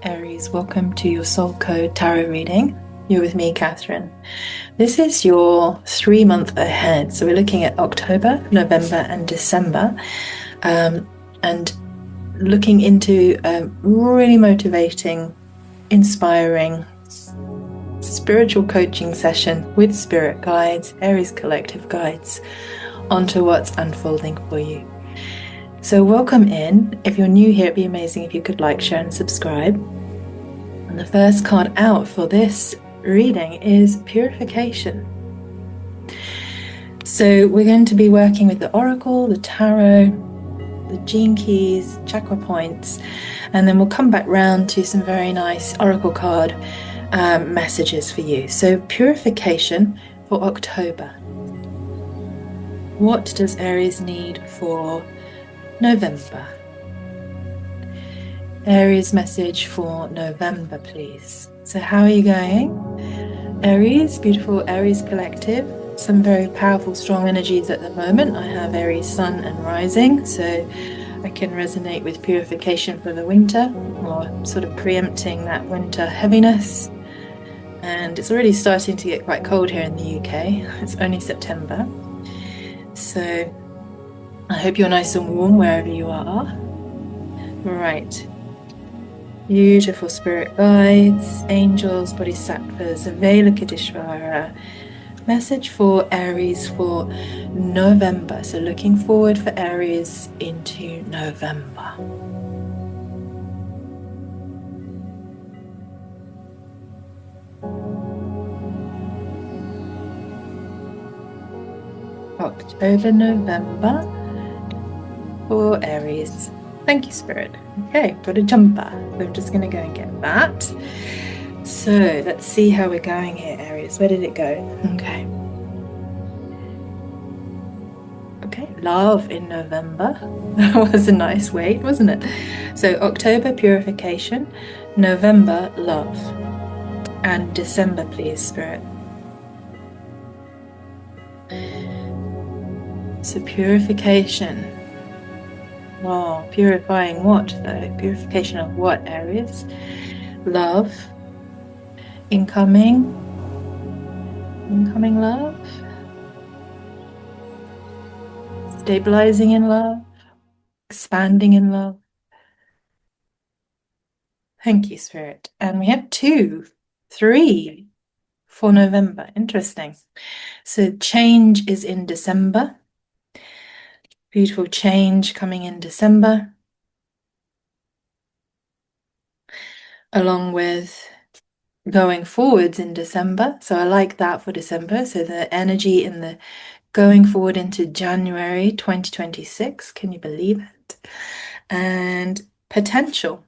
Aries, welcome to your Soul Code Tarot reading. You're with me, Catherine. This is your 3 month ahead. So we're looking at October, November, and December, and looking into a really motivating, inspiring, spiritual coaching session with spirit guides, Aries collective guides, onto what's unfolding for you. So welcome in. If you're new here, it'd be amazing if you could like, share, and subscribe. And the first card out for this reading is Purification. So we're going to be working with the Oracle, the Tarot, the Gene Keys, chakra points, and then we'll come back round to some very nice Oracle card messages for you. So Purification for October. What does Aries need for November? Aries message for November, please. So how are you going? Aries, beautiful Aries collective. Some very powerful, strong energies at the moment. I have Aries sun and rising, so I can resonate with purification for the winter, or sort of preempting that winter heaviness. And it's already starting to get quite cold here in the UK. It's only September. So I hope you're nice and warm wherever you are. Right. Beautiful spirit guides, angels, bodhisattvas, Avalokiteshvara. Message for Aries for November. So looking forward for Aries into November. October, November for Aries. Thank you, Spirit. Okay, got a jumper. So I'm just going to go and get that. So let's see how we're going here, Aries. Where did it go? Okay. Okay, love in November. That was a nice wait, wasn't it? So October, purification. November, love. And December, please, Spirit. So purification. Oh, purifying what though? Purification of what, Aries? Love. Incoming love. Stabilizing in love. Expanding in love. Thank you, Spirit. And we have 2, 3 for November. Interesting. So change is in December. Beautiful change coming in December. Along with going forwards in December. So I like that for December. So the energy in the going forward into January 2026. Can you believe it? And potential.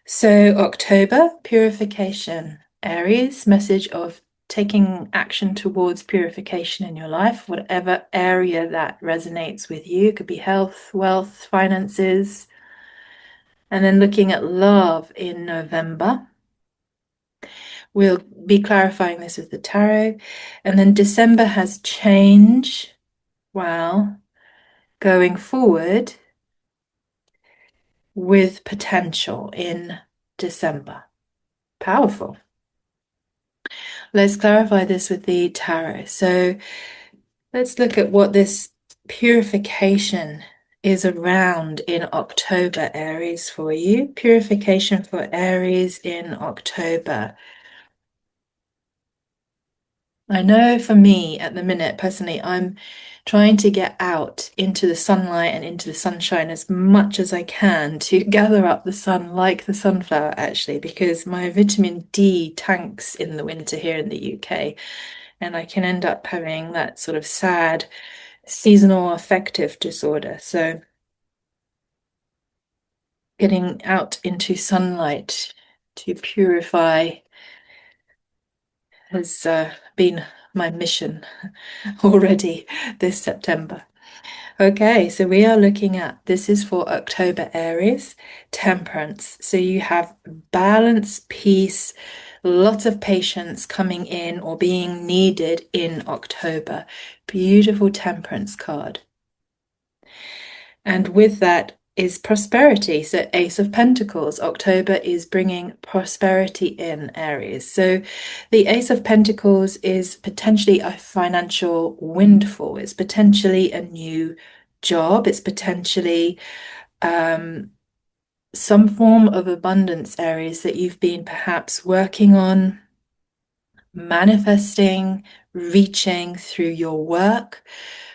So October, purification. Aries, message of taking action towards purification in your life, whatever area that resonates with you. It could be health, wealth, finances. And then looking at love in November. We'll be clarifying this with the tarot. And then December has change. Wow. Going forward with potential in December. Powerful. Let's clarify this with the tarot. So let's look at what this purification is around in October, Aries, for you. Purification for Aries in October. I know for me at the minute, personally, I'm trying to get out into the sunlight and into the sunshine as much as I can to gather up the sun like the sunflower, actually, because my vitamin D tanks in the winter here in the UK, and I can end up having that sort of sad seasonal affective disorder. So getting out into sunlight to purify has been my mission already this September. Okay, so we are looking at, this is for October, Aries, temperance. So you have balance, peace, lots of patience coming in or being needed in October. Beautiful temperance card. And with that, is prosperity. So, Ace of Pentacles, October is bringing prosperity in Aries. So, the Ace of Pentacles is potentially a financial windfall, it's potentially a new job, it's potentially some form of abundance areas that you've been perhaps working on, manifesting, reaching through your work,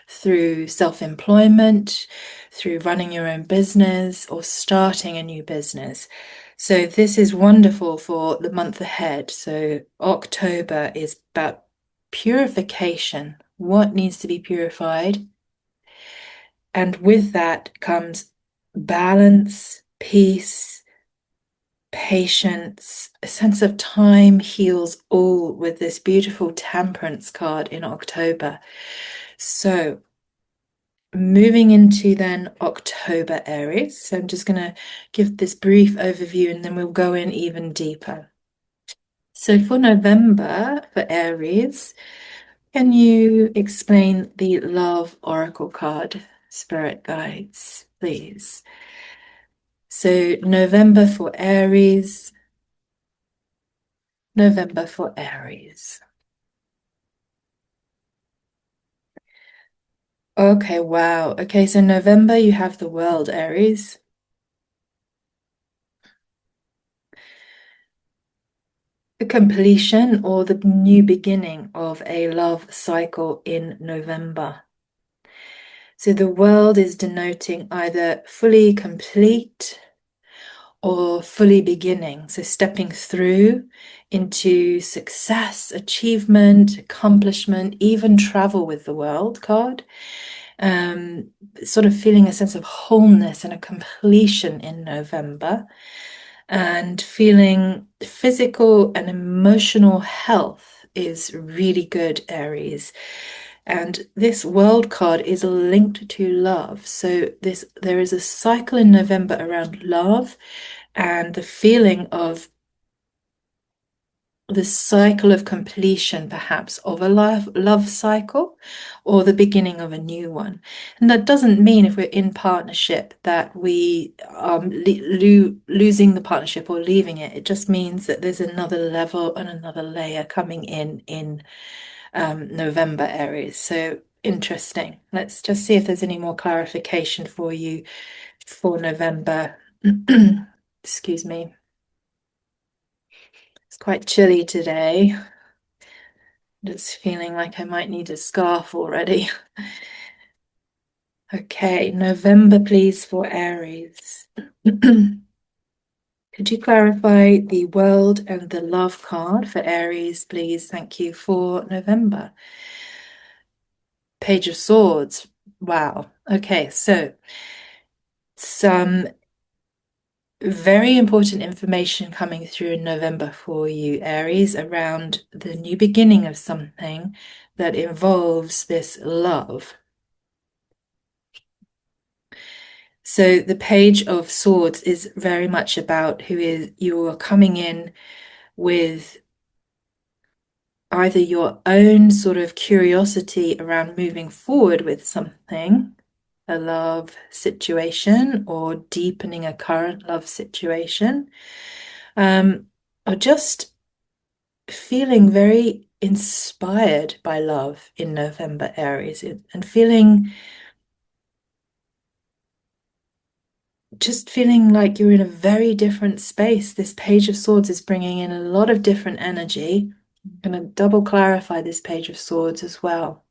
through self-employment, through running your own business or starting a new business. So this is wonderful for the month ahead. So October is about purification. What needs to be purified? And with that comes balance, peace, patience, a sense of time heals all with this beautiful temperance card in October. So moving into then October Aries. So I'm just going to give this brief overview and then we'll go in even deeper. So for November for Aries, can you explain the Love Oracle card, Spirit Guides, please? So November for Aries. November for Aries. Okay, wow. Okay, so November you have the World, Aries. The completion or the new beginning of a love cycle in November. So the World is denoting either fully complete or fully beginning. So stepping through into success, achievement, accomplishment, even travel with the World card. Sort of feeling a sense of wholeness and a completion in November, and feeling physical and emotional health is really good, Aries. And this World card is linked to love. So there is a cycle in November around love and the feeling of the cycle of completion, perhaps, of a love cycle or the beginning of a new one. And that doesn't mean if we're in partnership that we are losing the partnership or leaving it. It just means that there's another level and another layer coming in November, Aries. So interesting. Let's just see if there's any more clarification for you for November. Excuse me. It's quite chilly today. Just feeling like I might need a scarf already. Okay, November, please, for Aries. Could you clarify the World and the Love card for Aries, please? Thank you, for November. Page of Swords. Wow. Okay, so some very important information coming through in November for you, Aries, around the new beginning of something that involves this love. So the Page of Swords is very much about who is you are coming in with either your own sort of curiosity around moving forward with something, a love situation, or deepening a current love situation, or just feeling very inspired by love in November, Aries, and just feeling like you're in a very different space. This Page of Swords is bringing in a lot of different energy. I'm going to double clarify this Page of Swords as well.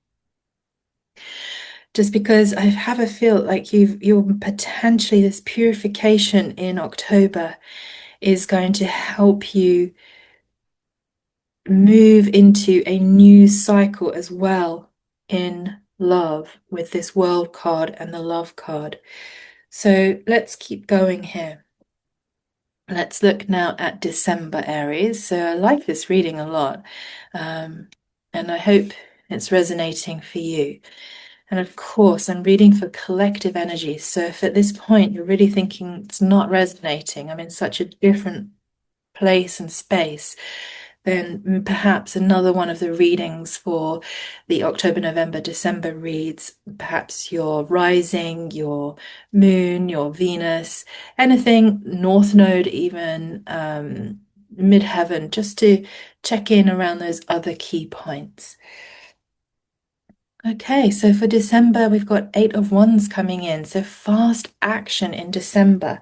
Just because I have a feel like you're potentially, this purification in October is going to help you move into a new cycle as well in love with this World card and the Love card. So let's keep going here. Let's look now at December, Aries. So I like this reading a lot, and I hope it's resonating for you. And of course, I'm reading for collective energy. So if at this point you're really thinking it's not resonating, I'm in such a different place and space, then perhaps another one of the readings for the October, November, December reads, perhaps your rising, your moon, your Venus, anything, North Node, even midheaven, just to check in around those other key points. Okay, so for December, we've got Eight of Wands coming in. So fast action in December.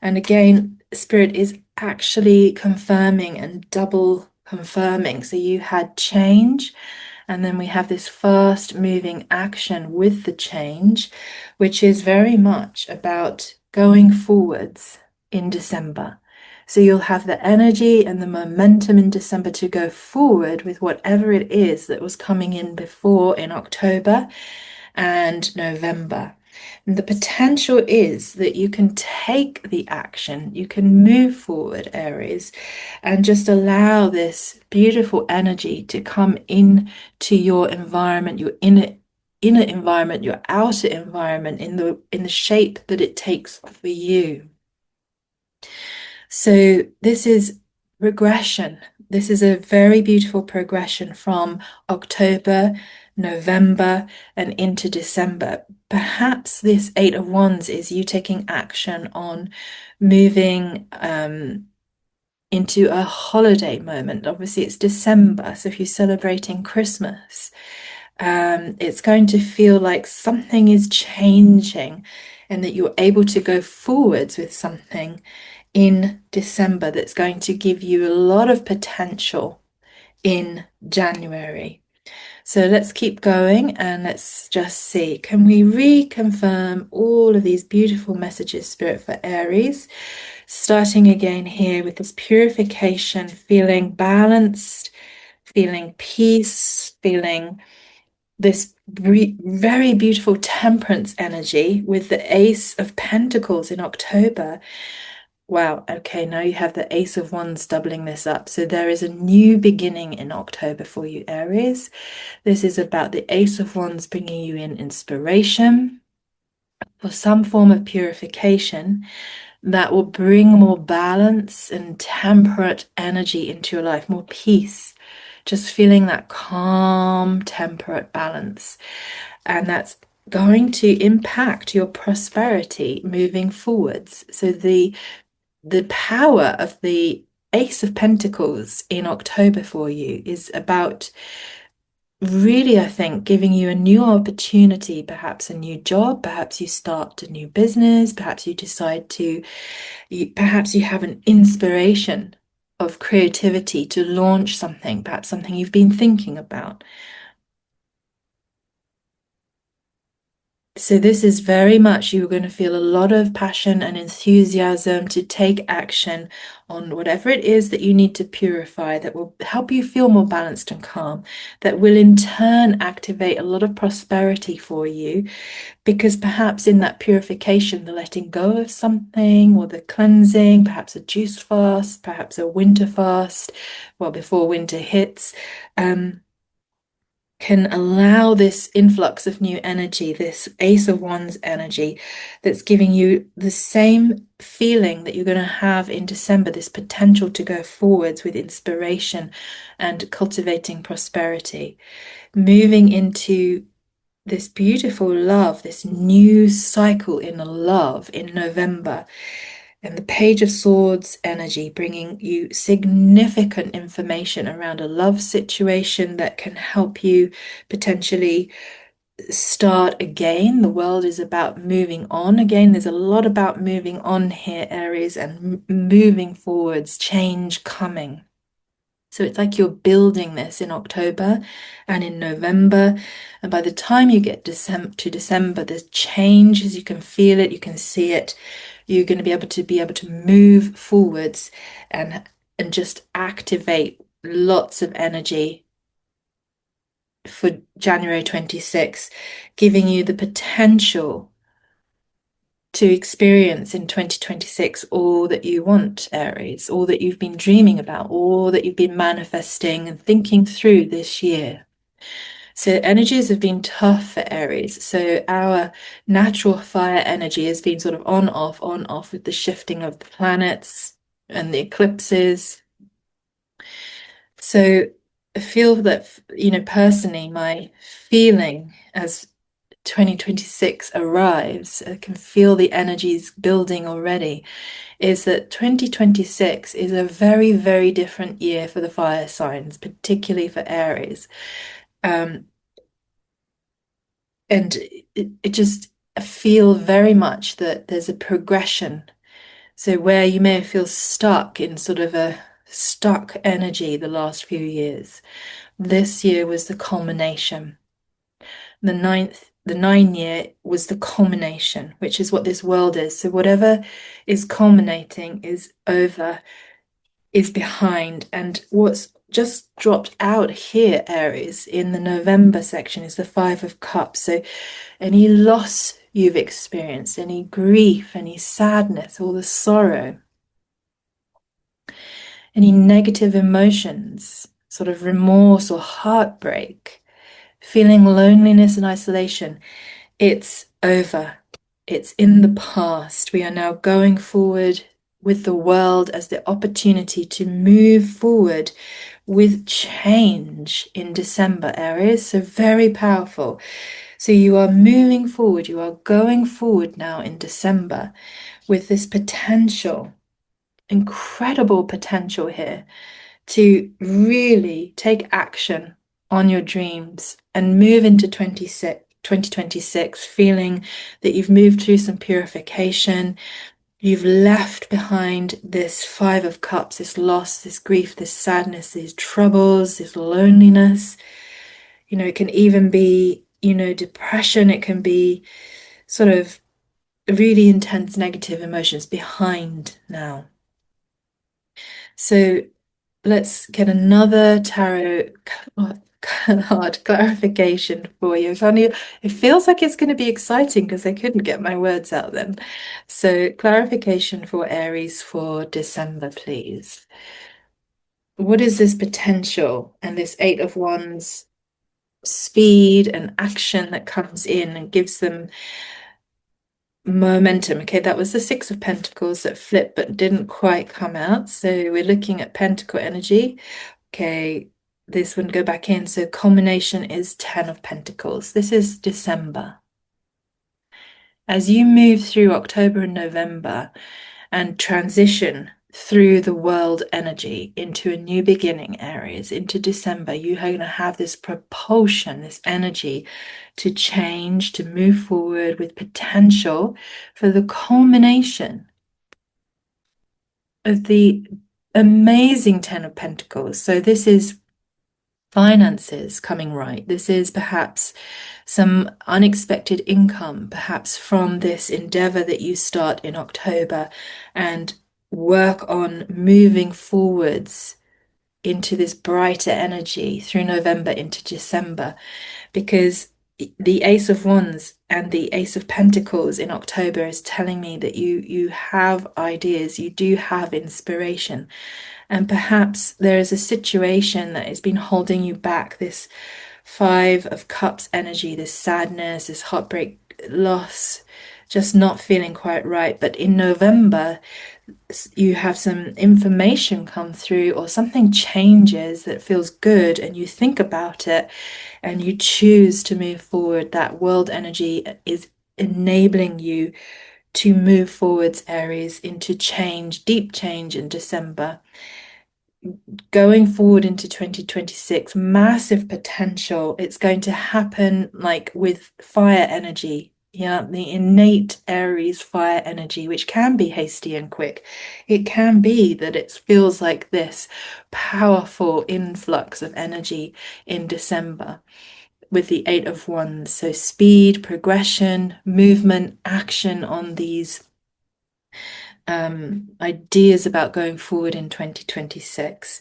And again, Spirit is actually confirming and double confirming. So you had change, and then we have this fast moving action with the change, which is very much about going forwards in December. So you'll have the energy and the momentum in December to go forward with whatever it is that was coming in before in October and November. And the potential is that you can take the action, you can move forward, Aries, and just allow this beautiful energy to come in to your environment, your inner environment, your outer environment in the shape that it takes for you. So this is regression. This is a very beautiful progression from October, November, and into December. Perhaps this Eight of Wands is you taking action on moving into a holiday moment. Obviously, it's December, so if you're celebrating Christmas, it's going to feel like something is changing and that you're able to go forwards with something in December that's going to give you a lot of potential in January. So let's keep going and let's just see. Can we reconfirm all of these beautiful messages, Spirit, for Aries? Starting again here with this purification, feeling balanced, feeling peace, feeling this very beautiful temperance energy with the Ace of Pentacles in October. Wow, okay, now you have the Ace of Wands doubling this up. So there is a new beginning in October for you, Aries. This is about the Ace of Wands bringing you in inspiration for some form of purification that will bring more balance and temperate energy into your life, more peace, just feeling that calm, temperate balance. And that's going to impact your prosperity moving forwards. So the power of the Ace of Pentacles in October for you is about really, I think, giving you a new opportunity, perhaps a new job, perhaps you start a new business, perhaps you decide to, perhaps you have an inspiration of creativity to launch something, perhaps something you've been thinking about. So this is very much, you're going to feel a lot of passion and enthusiasm to take action on whatever it is that you need to purify that will help you feel more balanced and calm, that will in turn activate a lot of prosperity for you, because perhaps in that purification, the letting go of something or the cleansing, perhaps a juice fast, perhaps a winter fast, well, before winter hits, can allow this influx of new energy, this Ace of Wands energy that's giving you the same feeling that you're going to have in December, this potential to go forwards with inspiration and cultivating prosperity, moving into this beautiful love, this new cycle in love in November. And the Page of Swords energy bringing you significant information around a love situation that can help you potentially start again. The world is about moving on again. There's a lot about moving on here, Aries, and moving forwards, change coming. So it's like you're building this in October and in November. And by the time you get to December, there's changes. You can feel it, you can see it. You're going to be able to move forwards and just activate lots of energy for January 26, giving you the potential to experience in 2026 all that you want, Aries, all that you've been dreaming about, all that you've been manifesting and thinking through this year. So energies have been tough for Aries. So our natural fire energy has been sort of on, off with the shifting of the planets and the eclipses. So I feel that, personally, my feeling as 2026 arrives, I can feel the energies building already, is that 2026 is a very, very different year for the fire signs, particularly for Aries. Um, and it just I feel very much that there's a progression. So where you may feel stuck in sort of a stuck energy the last few years, this year was the culmination. The 9 year was the culmination, which is what this world is. So whatever is culminating is over, is behind. And what's just dropped out here, Aries, in the November section is the Five of Cups. So any loss you've experienced, any grief, any sadness, all the sorrow, any negative emotions, sort of remorse or heartbreak, feeling loneliness and isolation, it's over. It's in the past. We are now going forward with the world as the opportunity to move forward with change in December, Aries. So very powerful. So you are moving forward, you are going forward now in December with this potential, incredible potential here to really take action on your dreams and move into 2026 feeling that you've moved through some purification. You've left behind this Five of Cups, this loss, this grief, this sadness, these troubles, this loneliness. It can even be, depression. It can be sort of really intense negative emotions behind now. So let's get another tarot card clarification for you. It feels like it's going to be exciting because I couldn't get my words out then. So clarification for Aries for December, please. What is this potential and this Eight of Wands speed and action that comes in and gives them momentum? Okay, that was the Six of Pentacles that flipped but didn't quite come out. So we're looking at Pentacle energy. Okay, this wouldn't go back in. So culmination is Ten of Pentacles. This is December. As you move through October and November and transition through the world energy into a new beginning, Aries, into December, you're going to have this propulsion, this energy to change, to move forward with potential for the culmination of the amazing Ten of Pentacles. So this is finances coming right. This is perhaps some unexpected income, perhaps from this endeavor that you start in October and work on moving forwards into this brighter energy through November into December, because the Ace of Wands and the Ace of Pentacles in October is telling me that you have ideas, you do have inspiration, and perhaps there is a situation that has been holding you back, this Five of Cups energy, this sadness, this heartbreak, loss, just not feeling quite right. But in November, you have some information come through or something changes that feels good and you think about it and you choose to move forward. That world energy is enabling you to move forwards, Aries, into change, deep change in December. Going forward into 2026, massive potential. It's going to happen like with fire energy. Yeah, the innate Aries fire energy, which can be hasty and quick. It can be that it feels like this powerful influx of energy in December with the Eight of Wands. So speed, progression, movement, action on these ideas about going forward in 2026.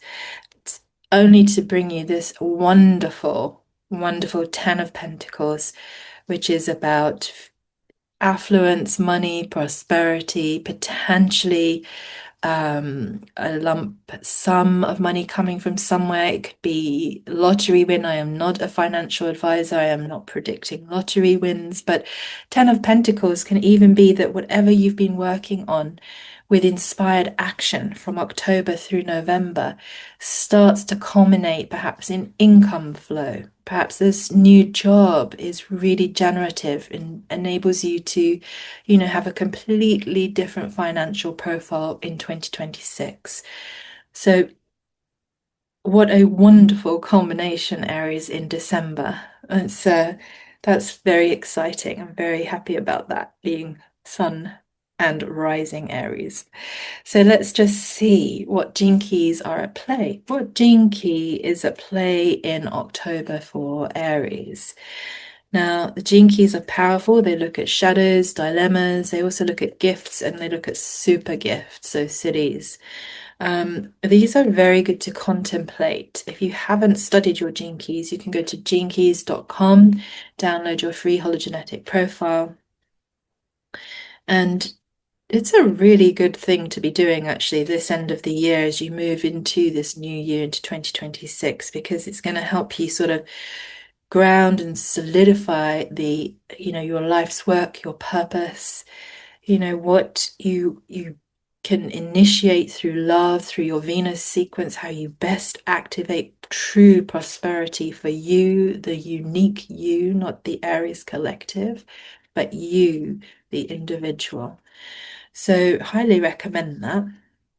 It's only to bring you this wonderful, wonderful Ten of Pentacles, which is about affluence, money, prosperity, potentially a lump sum of money coming from somewhere. It could be lottery win. I am not a financial advisor. I am not predicting lottery wins, but Ten of Pentacles can even be that whatever you've been working on, with inspired action from October through November starts to culminate perhaps in income flow. Perhaps this new job is really generative and enables you to, have a completely different financial profile in 2026. So what a wonderful culmination, Aries, in December. That's very exciting. I'm very happy about that being Sun and rising Aries. So let's just see what gene keys are at play. What gene key is at play in October for Aries? Now, the gene keys are powerful. They look at shadows, dilemmas. They also look at gifts and they look at super gifts, so cities. These are very good to contemplate. If you haven't studied your gene keys, you can go to genekeys.com, download your free hologenetic profile. And it's a really good thing to be doing actually this end of the year as you move into this new year into 2026, because it's going to help you sort of ground and solidify your life's work, your purpose, what you can initiate through love, through your Venus sequence, how you best activate true prosperity for you, the unique you, not the Aries collective, but you, the individual. So highly recommend that.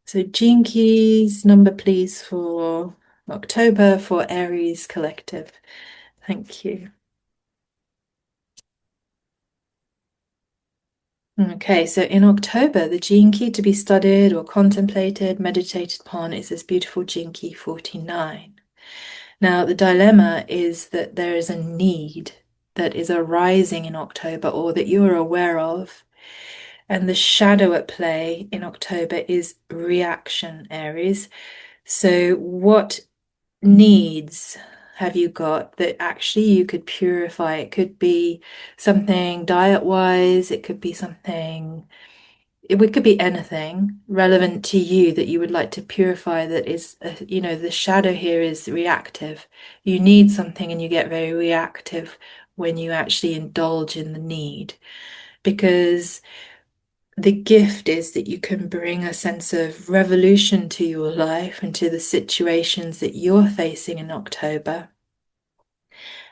So gene keys, number please for October for Aries collective. Thank you. Okay, so in October, the gene key to be studied or contemplated, meditated upon is this beautiful gene key 49. Now, the dilemma is that there is a need that is arising in October or that you're aware of. And the shadow at play in October is reaction, Aries. So, what needs have you got that actually you could purify? It could be something diet-wise, it could be something, it could be anything relevant to you that you would like to purify that is, the shadow here is reactive. You need something and you get very reactive when you actually indulge in the need, because the gift is that you can bring a sense of revolution to your life and to the situations that you're facing in October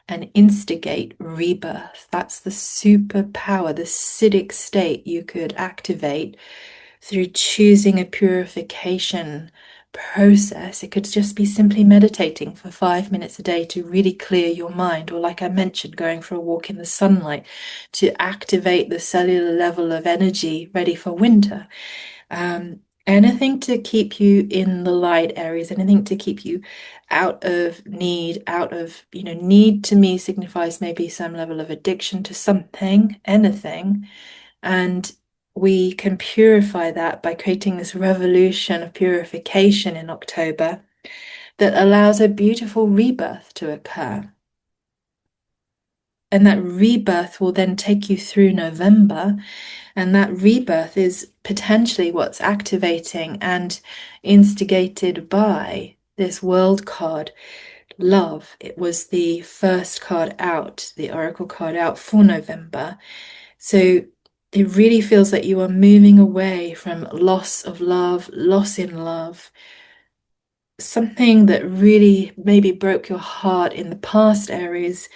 and instigate rebirth. That's the superpower, the Siddhic state you could activate through choosing a purification process. It could just be simply meditating for 5 minutes a day to really clear your mind, or like I mentioned, going for a walk in the sunlight to activate the cellular level of energy ready for winter. Anything to keep you in the light areas, anything to keep you out of need, need to me signifies maybe some level of addiction to something, anything. And we can purify that by creating this revolution of purification in October that allows a beautiful rebirth to occur. And that rebirth will then take you through November. And that rebirth is potentially what's activating and instigated by this world card, love. It was the first card out, the oracle card out for November. So it really feels like you are moving away from loss of love, loss in love, something that really maybe broke your heart in the past, Aries,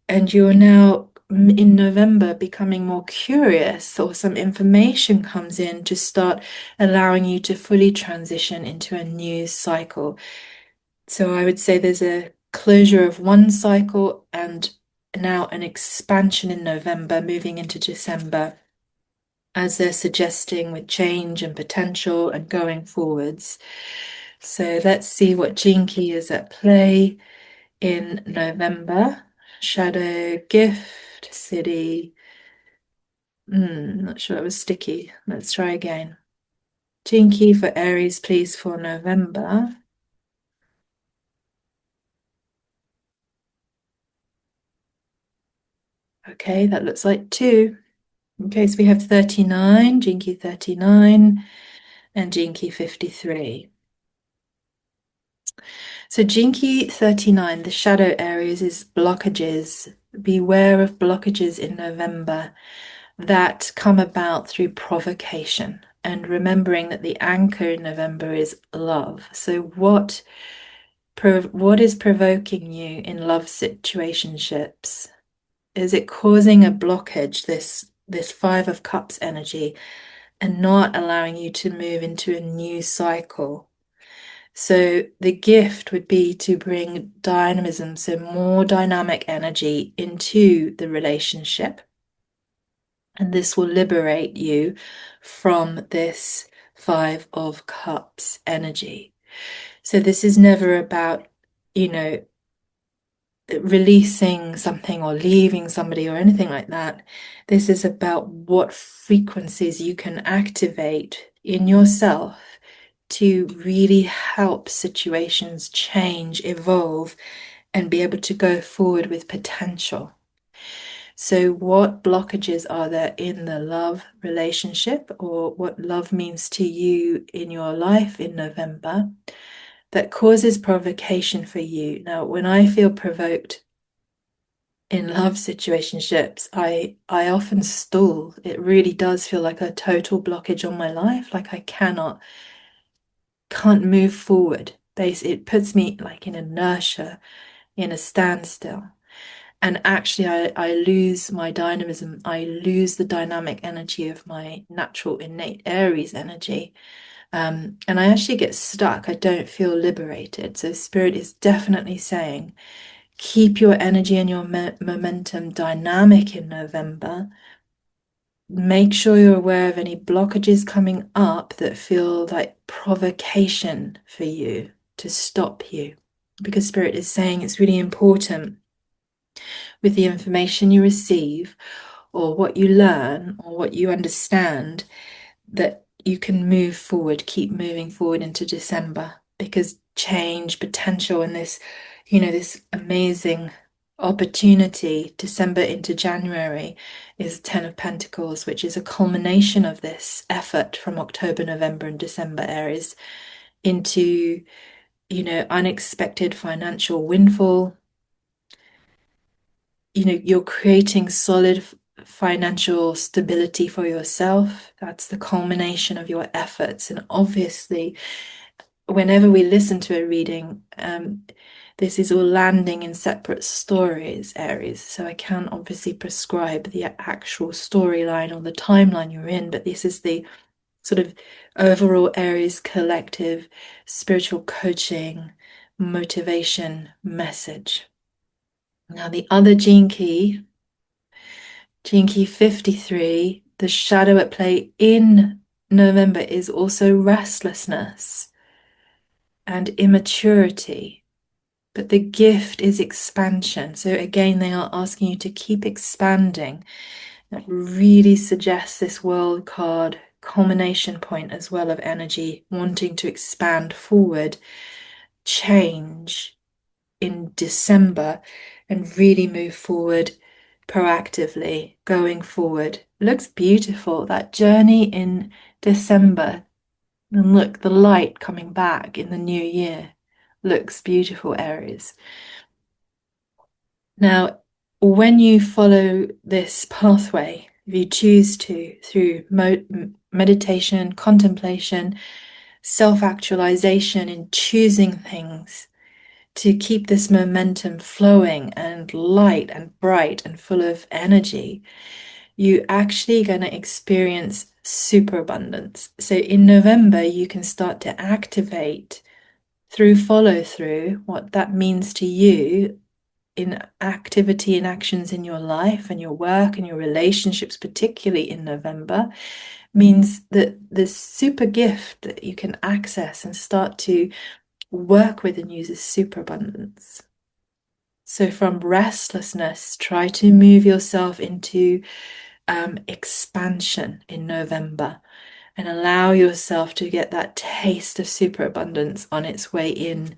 and you're now in November becoming more curious, or some information comes in to start allowing you to fully transition into a new cycle. So I would say there's a closure of one cycle and now an expansion in November, moving into December, as they're suggesting with change and potential and going forwards. So let's see what gene key is at play in November. Shadow, gift, city. Not sure it was sticky. Let's try again. Gene key for Aries, please, for November. Okay, that looks like 2. Okay, so we have 39, gene key 39, and gene key 53. So gene key 39, the shadow areas, is blockages. Beware of blockages in November that come about through provocation. and remembering that the anchor in November is love. So what is provoking you in love situationships? Is it causing a blockage, this Five of Cups energy, and not allowing you to move into a new cycle? So the gift would be to bring dynamism, so more dynamic energy into the relationship. And this will liberate you from this Five of Cups energy. So this is never about, you know, releasing something or leaving somebody or anything like that. This is about what frequencies you can activate in yourself to really help situations change, evolve, and be able to go forward with potential. So, what blockages are there in the love relationship, or what love means to you in your life in November that causes provocation for you? Now, when I feel provoked in love situationships, I often stall. It really does feel like a total blockage on my life, like I can't move forward. It puts me like in inertia, in a standstill. And actually, I lose my dynamism. I lose the dynamic energy of my natural innate Aries energy. And I actually get stuck. I don't feel liberated. So, Spirit is definitely saying, keep your energy and your momentum dynamic in November. Make sure you're aware of any blockages coming up that feel like provocation for you to stop you. Because Spirit is saying it's really important with the information you receive or what you learn or what you understand that you can move forward, keep moving forward into December, because change, potential, and this amazing opportunity, December into January, is Ten of Pentacles, which is a culmination of this effort from October, November, and December Aries into, unexpected financial windfall. You're creating solid financial stability for yourself. That's the culmination of your efforts. And obviously, whenever we listen to a reading, this is all landing in separate stories, Aries. So I can't obviously prescribe the actual storyline or the timeline you're in, but this is the sort of overall Aries collective spiritual coaching motivation message. Now, the other gene key 53, the shadow at play in November is also restlessness and immaturity. But the gift is expansion. So again, they are asking you to keep expanding. That really suggests this world card culmination point as well of energy, wanting to expand forward, change in December, and really move forward proactively, going forward. It looks beautiful, that journey in December. And look, the light coming back in the new year looks beautiful, Aries. Now, when you follow this pathway, if you choose to, through meditation, contemplation, self-actualization, in choosing things to keep this momentum flowing and light and bright and full of energy, you actually going to experience superabundance. So in November, you can start to activate through follow through what that means to you in activity and actions in your life and your work and your relationships, particularly in November, means that the super gift that you can access and start to work with and use is superabundance. So from restlessness, try to move yourself into expansion in November and allow yourself to get that taste of superabundance on its way in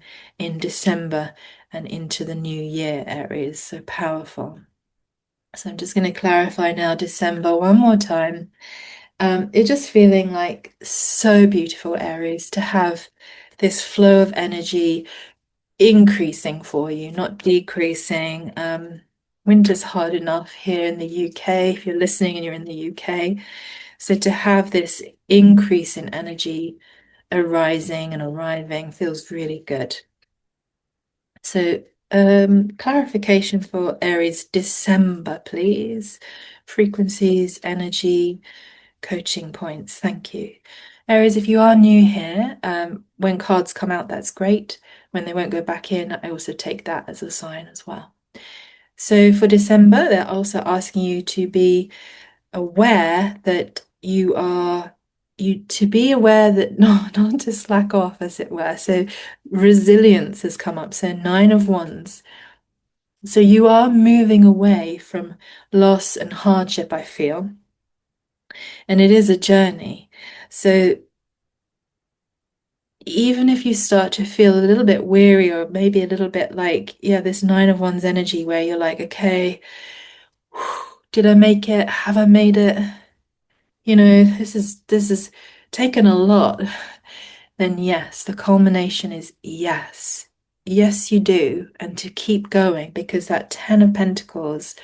December and into the new year, Aries. So powerful. So I'm just going to clarify now December one more time. It's just feeling like so beautiful, Aries, to have this flow of energy increasing for you, not decreasing. Winter's hard enough here in the UK, if you're listening and you're in the UK. So to have this increase in energy arising and arriving feels really good. So clarification for Aries December, please. Frequencies, energy, coaching points. Thank you. Aries, if you are new here, when cards come out, that's great. When they won't go back in, I also take that as a sign as well. So for December, they're also asking you to be aware that to be aware that not to slack off, as it were. So resilience has come up. So Nine of Wands. So you are moving away from loss and hardship, I feel. And it is a journey. So even if you start to feel a little bit weary or maybe a little bit like, yeah, this Nine of Wands energy where you're like, okay, did I make it? Have I made it? You know, this is taken a lot. Then yes, the culmination is yes. Yes, you do. And to keep going because that Ten of Pentacles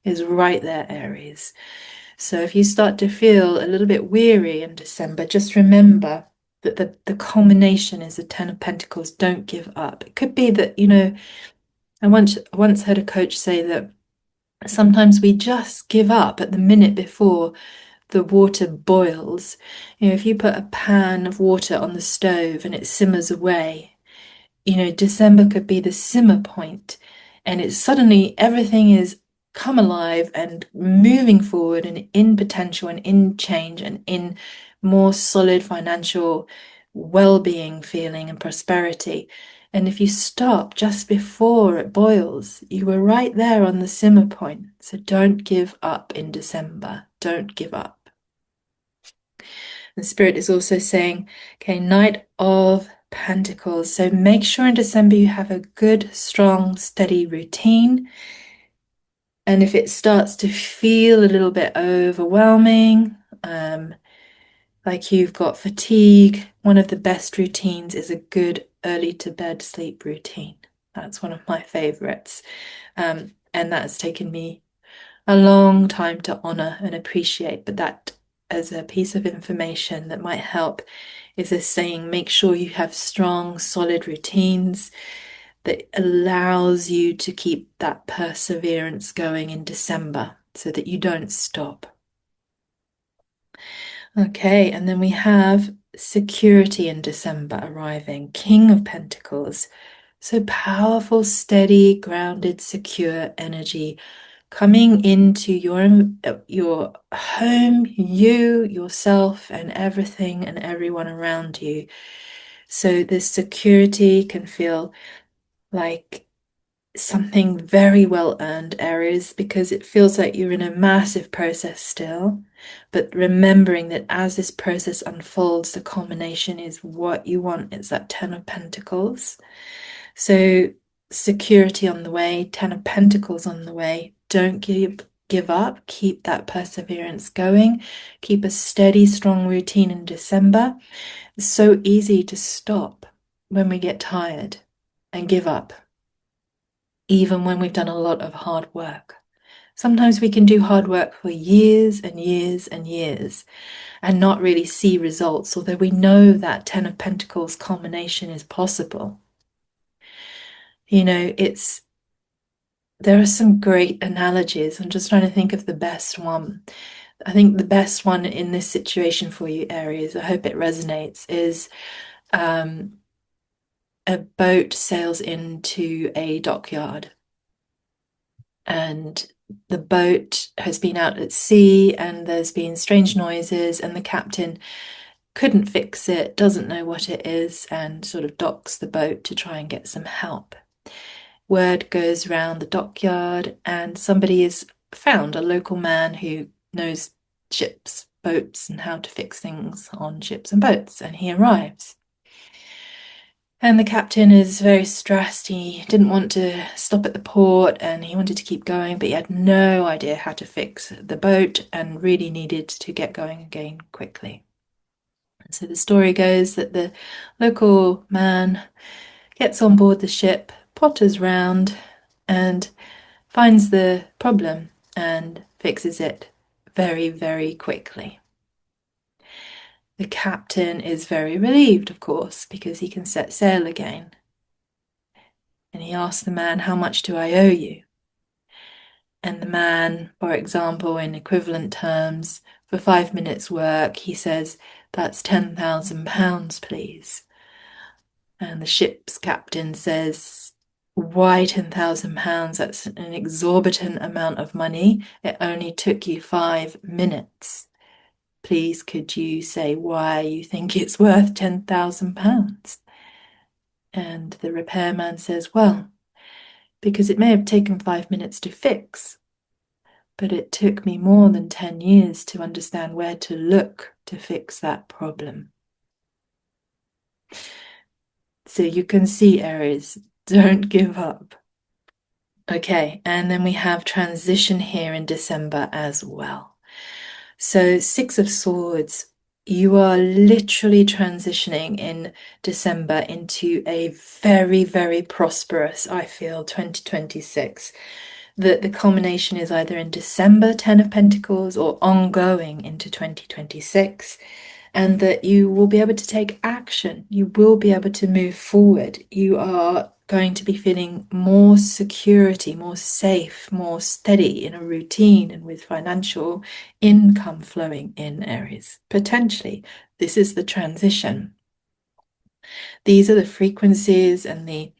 is right there, Aries. So if you start to feel a little bit weary in December, just remember that the culmination is the Ten of Pentacles. Don't give up. It could be that, I once heard a coach say that sometimes we just give up at the minute before the water boils. If you put a pan of water on the stove and it simmers away, December could be the simmer point, and it's suddenly everything is come alive and moving forward and in potential and in change and in more solid financial well-being feeling and prosperity. And if you stop just before it boils, you were right there on the simmer point. So don't give up in December. Don't give up. The Spirit is also saying, okay, Knight of Pentacles. So make sure in December you have a good, strong, steady routine. And if it starts to feel a little bit overwhelming, like you've got fatigue, one of the best routines is a good early to bed sleep routine. That's one of my favorites. And that's taken me a long time to honor and appreciate, but that as a piece of information that might help is a saying, make sure you have strong, solid routines that allows you to keep that perseverance going in December so that you don't stop. Okay, and then we have security in December arriving, King of Pentacles. So powerful, steady, grounded, secure energy coming into your home, you, yourself, and everything and everyone around you. So this security can feel like something very well earned, Aries, because it feels like you're in a massive process still. But remembering that as this process unfolds, the culmination is what you want. It's that Ten of Pentacles. So security on the way, Ten of Pentacles on the way. Don't give up. Keep that perseverance going. Keep a steady, strong routine in December. It's so easy to stop when we get tired and give up, even when we've done a lot of hard work. Sometimes we can do hard work for years and years and years and not really see results, although we know that Ten of Pentacles culmination is possible. There are some great analogies. I'm just trying to think of the best one. I think the best one in this situation for you, Aries, I hope it resonates, is a boat sails into a dockyard and the boat has been out at sea and there's been strange noises and the captain couldn't fix it, doesn't know what it is, and sort of docks the boat to try and get some help. Word goes round the dockyard and somebody is found, a local man who knows ships, boats, and how to fix things on ships and boats, and he arrives. And the captain is very stressed. He didn't want to stop at the port and he wanted to keep going, but he had no idea how to fix the boat and really needed to get going again quickly. So the story goes that the local man gets on board the ship, potters round, and finds the problem and fixes it very, very quickly. The captain is very relieved, of course, because he can set sail again. And he asks the man, "How much do I owe you?" And the man, for example, in equivalent terms, for 5 minutes work, he says, "That's £10,000, please." And the ship's captain says, "Why £10,000? That's an exorbitant amount of money. It only took you 5 minutes. Please, could you say why you think it's worth £10,000? And the repairman says, "Well, because it may have taken 5 minutes to fix, but it took me more than 10 years to understand where to look to fix that problem." So you can see, Aries, don't give up. Okay, and then we have transition here in December as well. So, Six of Swords, you are literally transitioning in December into a very, very prosperous, I feel, 2026. The culmination is either in December, Ten of Pentacles, or ongoing into 2026. And that you will be able to take action. You will be able to move forward. You are going to be feeling more security, more safe, more steady in a routine and with financial income flowing in, Aries. Potentially, this is the transition. These are the frequencies and the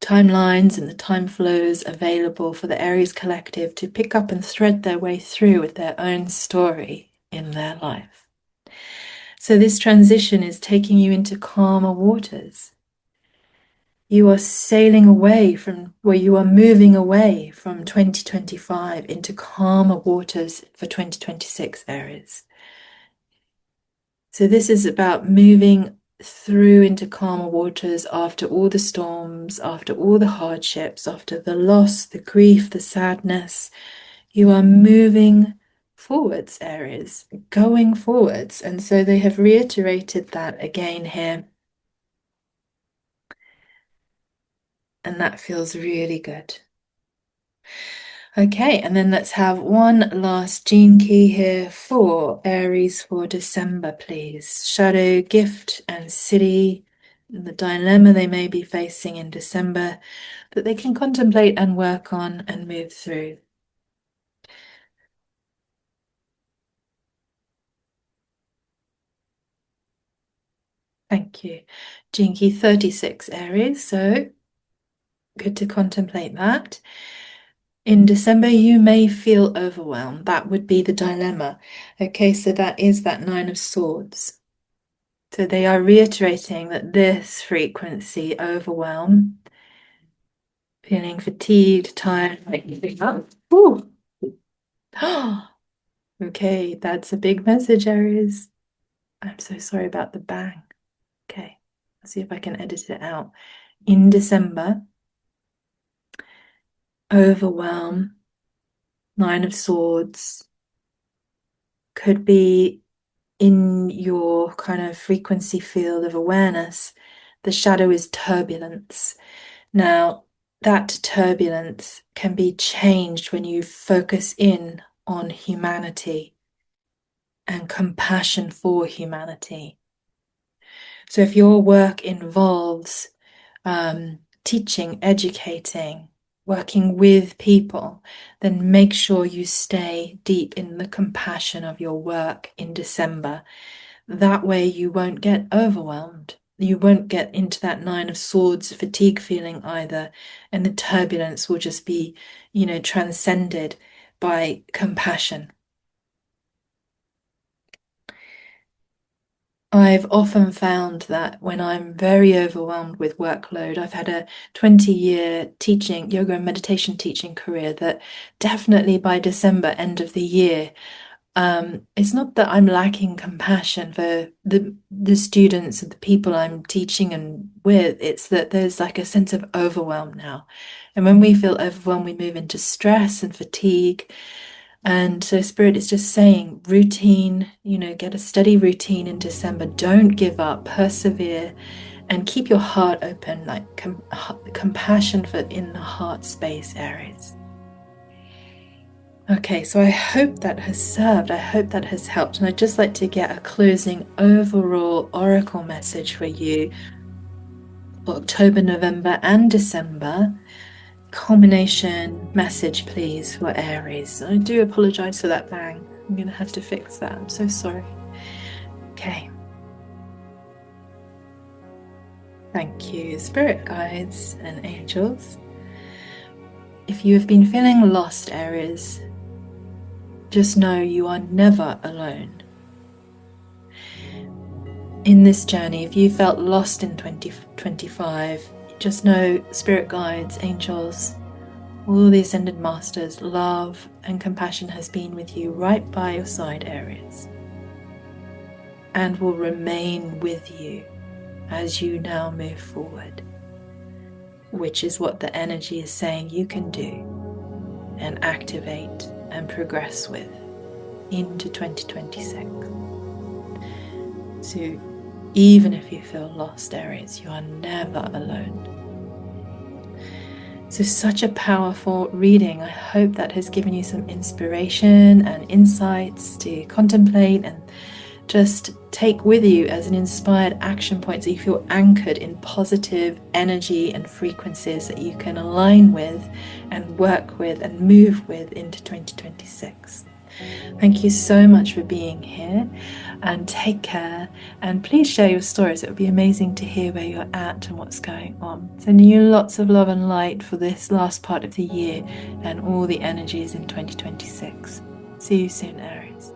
timelines and the time flows available for the Aries collective to pick up and thread their way through with their own story in their life. So this transition is taking you into calmer waters. You are sailing away from where you are moving away from 2025 into calmer waters for 2026, Aries. So this is about moving through into calmer waters after all the storms, after all the hardships, after the loss, the grief, the sadness. You are moving forwards, Aries, going forwards. And so they have reiterated that again here. And that feels really good. Okay, and then let's have one last gene key here for Aries for December, please. Shadow, gift, and city. The dilemma they may be facing in December that they can contemplate and work on and move through. Thank you. Gene key 36, Aries, so good to contemplate that. In December, you may feel overwhelmed. That would be the dilemma. Okay, so that is that Nine of Swords. So they are reiterating that this frequency, overwhelm, feeling fatigued, tired, like giving up. Ooh. Okay, that's a big message, Aries. I'm so sorry about the bang. Okay, let's see if I can edit it out. In December, overwhelm, Nine of Swords, could be in your kind of frequency field of awareness. The shadow is turbulence. Now, that turbulence can be changed when you focus in on humanity and compassion for humanity. So if your work involves teaching, educating, working with people, then make sure you stay deep in the compassion of your work in December. That way you won't get overwhelmed. You won't get into that Nine of Swords fatigue feeling either. And the turbulence will just be, transcended by compassion. I've often found that when I'm very overwhelmed with workload, I've had a 20-year teaching, yoga and meditation teaching career that definitely by December, end of the year, it's not that I'm lacking compassion for the students and the people I'm teaching and with, it's that there's like a sense of overwhelm now. And when we feel overwhelmed, we move into stress and fatigue. And so Spirit is just saying routine, get a steady routine in December. Don't give up, persevere, and keep your heart open, like compassion for in the heart space, Aries. Okay, so I hope that has served. I hope that has helped. And I'd just like to get a closing overall oracle message for you for October, November, and December. Culmination message, please, for Aries. I do apologize for that bang. I'm going to have to fix that. I'm so sorry. Okay. Thank you, spirit guides and angels. If you have been feeling lost, Aries, just know you are never alone. In this journey, if you felt lost in 2025, just know spirit guides, angels, all the ascended masters, love and compassion has been with you right by your side, Aries, and will remain with you as you now move forward, which is what the energy is saying you can do and activate and progress with into 2026. So even if you feel lost, Aries, you are never alone. So such a powerful reading. I hope that has given you some inspiration and insights to contemplate and just take with you as an inspired action point, so you feel anchored in positive energy and frequencies that you can align with and work with and move with into 2026. Thank you so much for being here, and take care, and please share your stories. It would be amazing to hear where you're at and what's going on. Sending you lots of love and light for this last part of the year and all the energies in 2026. See you soon, Aries.